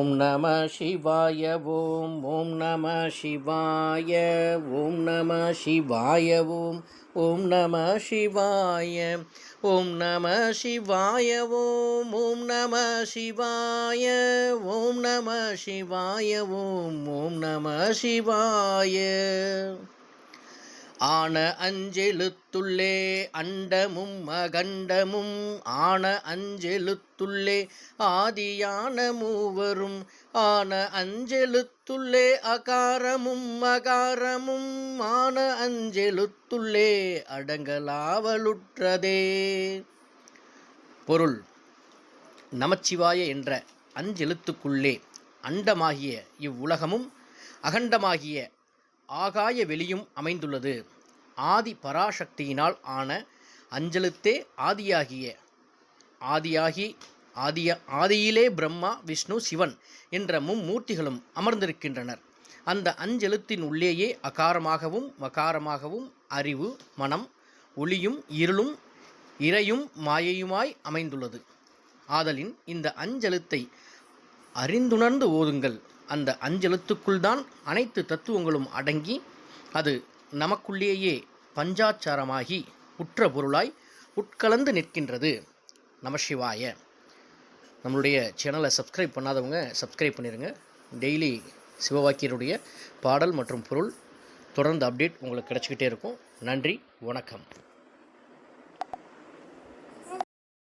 ஓம் நம சிவாய ஓம் நம சிவாய ஓம் நம சிவாய ஓம் நம சிவாய ஓம் நம சிவாய ஓம் நம சிவாய ஓம் நம சிவாய ஓம் நம சிவாய. ஆன அஞ்செழுத்துள்ளே அண்டமும் அகண்டமும் ஆன அஞ்செழுத்துள்ளே ஆதியான மூவரும் ஆன அஞ்செழுத்துள்ளே அகாரமும் அகாரமும் ஆன அஞ்செழுத்துள்ளே அடங்கலாவலுற்றதே. பொருள்: நமச்சிவாய என்ற அஞ்செழுத்துக்குள்ளே அண்டமாகிய இவ்வுலகமும் அகண்டமாகிய ஆகாய வெளியும் அமைந்துள்ளது. ஆதி பராசக்தியினால் ஆன அஞ்செழுத்தே ஆதியிலே பிரம்மா, விஷ்ணு, சிவன் என்ற மும்மூர்த்திகளும் அமர்ந்திருக்கின்றனர். அந்த அஞ்செழுத்தின் உள்ளேயே அகாரமாகவும் மகாரமாகவும் அறிவு, மனம், ஒளியும் இருளும் இறையும் மாயையுமாய் அமைந்துள்ளது. ஆதலின் இந்த அஞ்செழுத்தை அறிந்துணர்ந்து ஓதுங்கள். அந்த அஞ்செழுத்துக்குள்தான் அனைத்து தத்துவங்களும் அடங்கி அது நமக்குள்ளேயே பஞ்சாட்சரமாகி உற்ற பொருளாய் உட்கலந்து நிற்கின்றது. நமசிவாய. நம்மளுடைய சேனலை சப்ஸ்கிரைப் பண்ணாதவங்க சப்ஸ்கிரைப் பண்ணிடுங்க. டெய்லி சிவவாக்கியருடைய பாடல் மற்றும் பொருள் தொடர்ந்து அப்டேட் உங்களுக்கு கிடச்சிக்கிட்டே இருக்கும். நன்றி, வணக்கம்.